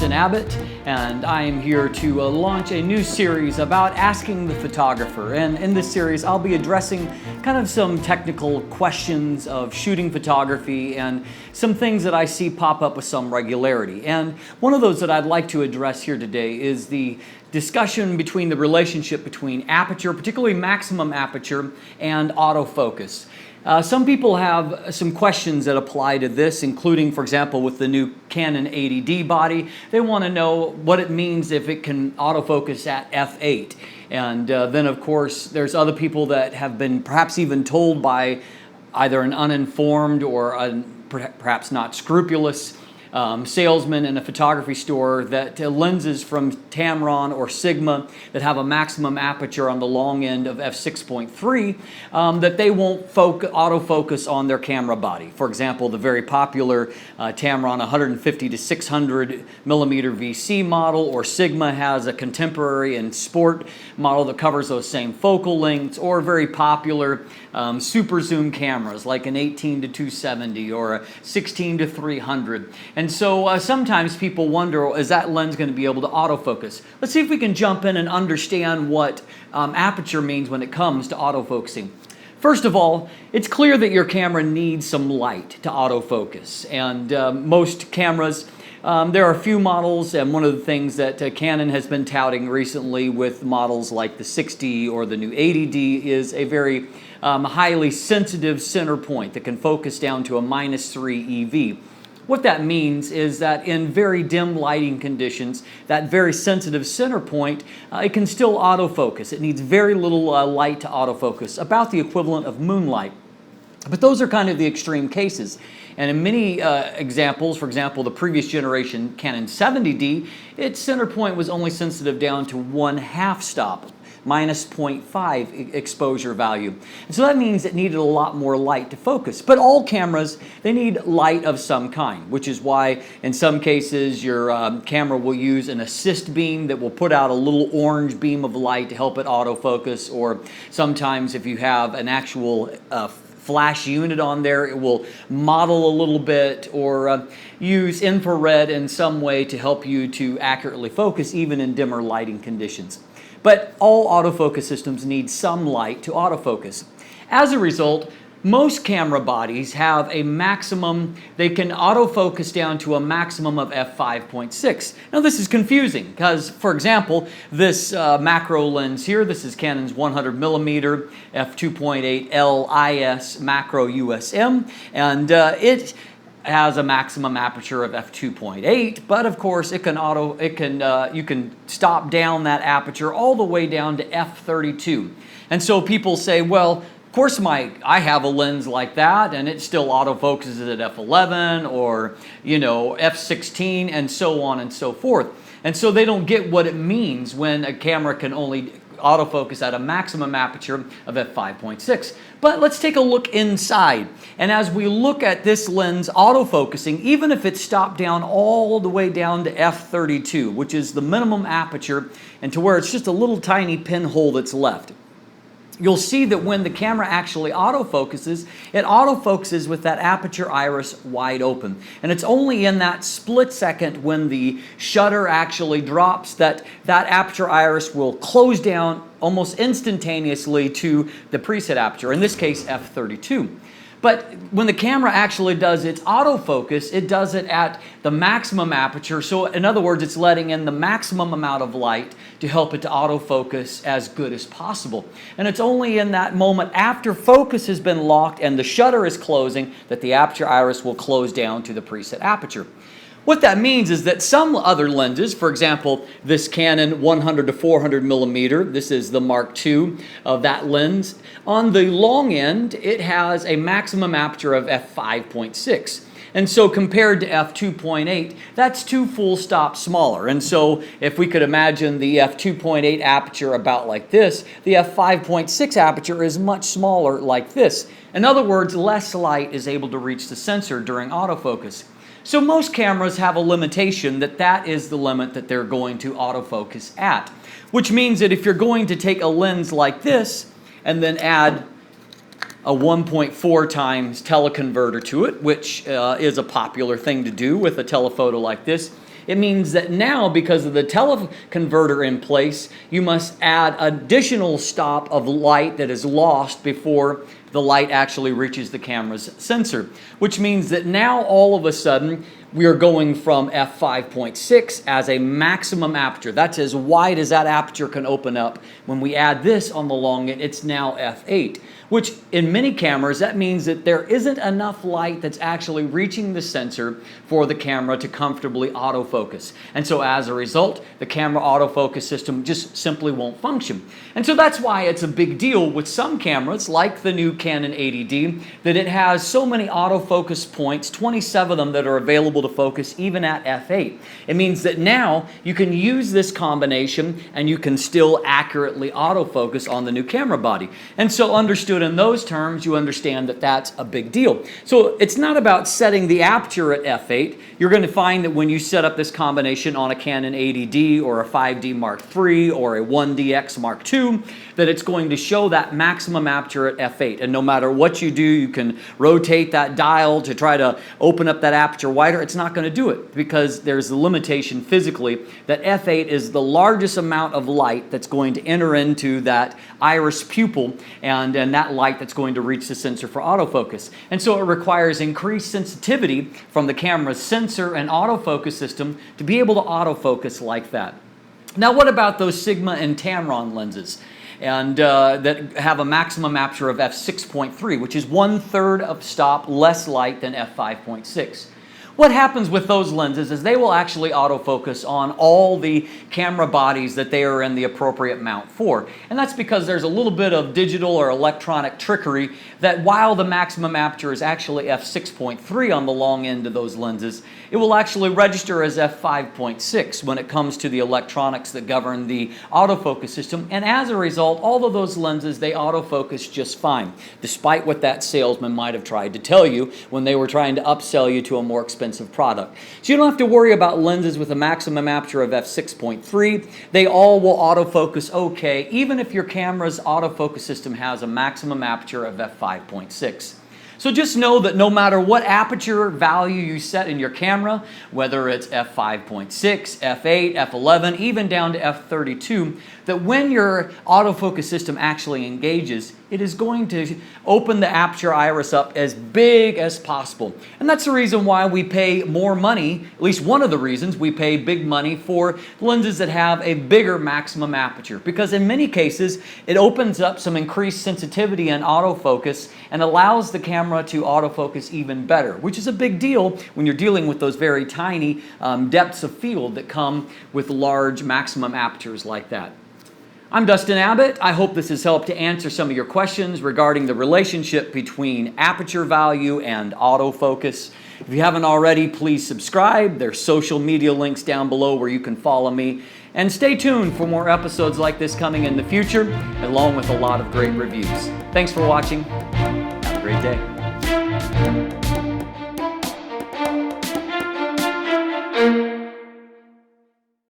Dustin Abbott, and I am here to launch a new series about asking the photographer. And in this series, I'll be addressing kind of some technical questions of shooting photography and some things that I see pop up with some regularity. And one of those that I'd like to address here today is the discussion between the relationship between aperture, particularly maximum aperture, and autofocus. Some people have some questions that apply to this, including, for example, with the new Canon 80D body. They want to know what it means if it can autofocus at f8. And then, of course, there's other people that have been perhaps even told by either an uninformed or perhaps not scrupulous salesman in a photography store that lenses from Tamron or Sigma that have a maximum aperture on the long end of f6.3 that they won't autofocus on their camera body. For example, the very popular Tamron 150 to 600 millimeter VC model, or Sigma has a contemporary and sport model that covers those same focal lengths, or very popular super zoom cameras like an 18 to 270 or a 16 to 300. And so sometimes people wonder, is that lens going to be able to autofocus? Let's see if we can jump in and understand what aperture means when it comes to autofocusing. First of all, it's clear that your camera needs some light to autofocus. And most cameras, there are a few models, and one of the things that Canon has been touting recently with models like the 60 or the new 80D is a very highly sensitive center point that can focus down to a -3 EV. What that means is that in very dim lighting conditions, that very sensitive center point, it can still autofocus. It needs very little light to autofocus, about the equivalent of moonlight. But those are kind of the extreme cases. And in many examples, for example, the previous generation Canon 70D, its center point was only sensitive down to 1/2 stop, -0.5 exposure value. And so that means it needed a lot more light to focus. But all cameras, they need light of some kind, which is why in some cases your camera will use an assist beam that will put out a little orange beam of light to help it autofocus, or sometimes if you have an actual flash unit on there, it will model a little bit, or use infrared in some way to help you to accurately focus even in dimmer lighting conditions. But all autofocus systems need some light to autofocus. As a result, most camera bodies have a maximum, they can autofocus down to a maximum of f5.6. Now this is confusing because, for example, this macro lens here, this is Canon's 100 millimeter f2.8 LIS macro USM, and it has a maximum aperture of f2.8, but of course you can stop down that aperture all the way down to f32. And so people say, well, of course I have a lens like that and it still autofocuses at f11 or f16 and so on and so forth. And so they don't get what it means when a camera can only autofocus at a maximum aperture of f5.6. But let's take a look inside. And as we look at this lens autofocusing, even if it's stopped down all the way down to f32, which is the minimum aperture, and to where it's just a little tiny pinhole that's left, you'll see that when the camera actually autofocuses, it autofocuses with that aperture iris wide open. And it's only in that split second when the shutter actually drops that that aperture iris will close down almost instantaneously to the preset aperture, in this case f32. But when the camera actually does its autofocus, it does it at the maximum aperture. So in other words, it's letting in the maximum amount of light to help it to autofocus as good as possible. And it's only in that moment after focus has been locked and the shutter is closing that the aperture iris will close down to the preset aperture. What that means is that some other lenses, for example, this Canon 100 to 400 millimeter, this is the Mark II of that lens, on the long end, it has a maximum aperture of f5.6. And so compared to f2.8, that's 2 full stops smaller. And so if we could imagine the f2.8 aperture about like this, the f5.6 aperture is much smaller like this. In other words, less light is able to reach the sensor during autofocus. So most cameras have a limitation that is the limit that they're going to autofocus at, which means that if you're going to take a lens like this and then add a 1.4 times teleconverter to it, which is a popular thing to do with a telephoto like this, It means that now, because of the teleconverter in place, you must add additional stop of light that is lost before the light actually reaches the camera's sensor, which means that now all of a sudden we are going from f5.6 as a maximum aperture. That's as wide as that aperture can open up. When we add this on the long end, it's now f8, which in many cameras, that means that there isn't enough light that's actually reaching the sensor for the camera to comfortably autofocus. And so as a result, the camera autofocus system just simply won't function. And so that's why it's a big deal with some cameras, like the new Canon 80D, that it has so many autofocus points, 27 of them that are available to focus even at f8. It means that now you can use this combination and you can still accurately autofocus on the new camera body. And so understood in those terms, you understand that that's a big deal. So it's not about setting the aperture at f8. You're going to find that when you set up this combination on a Canon 80D or a 5D Mark III or a 1DX Mark II, that it's going to show that maximum aperture at f8. And no matter what you do, you can rotate that dial to try to open up that aperture wider. It's not going to do it because there's a limitation physically that f8 is the largest amount of light that's going to enter into that iris pupil and that light that's going to reach the sensor for autofocus. And so it requires increased sensitivity from the camera's sensor and autofocus system to be able to autofocus like that. Now, what about those Sigma and Tamron lenses? And that have a maximum aperture of f6.3, which is 1/3 of stop less light than f5.6. What happens with those lenses is they will actually autofocus on all the camera bodies that they are in the appropriate mount for. And that's because there's a little bit of digital or electronic trickery that while the maximum aperture is actually f6.3 on the long end of those lenses, it will actually register as f5.6 when it comes to the electronics that govern the autofocus system. And as a result, all of those lenses, they autofocus just fine, despite what that salesman might have tried to tell you when they were trying to upsell you to a more expensive product. So you don't have to worry about lenses with a maximum aperture of f6.3. They all will autofocus okay, even if your camera's autofocus system has a maximum aperture of f5.6. So just know that no matter what aperture value you set in your camera, whether it's f5.6, f8, f11, even down to f32, that when your autofocus system actually engages, it is going to open the aperture iris up as big as possible. And that's the reason why we pay more money, at least one of the reasons we pay big money for lenses that have a bigger maximum aperture. Because in many cases, it opens up some increased sensitivity and autofocus and allows the camera to autofocus even better, which is a big deal when you're dealing with those very tiny depths of field that come with large maximum apertures like that. I'm Dustin Abbott. I hope this has helped to answer some of your questions regarding the relationship between aperture value and autofocus. If you haven't already, please subscribe. There's social media links down below where you can follow me. And stay tuned for more episodes like this coming in the future, along with a lot of great reviews. Thanks for watching. Have a great day.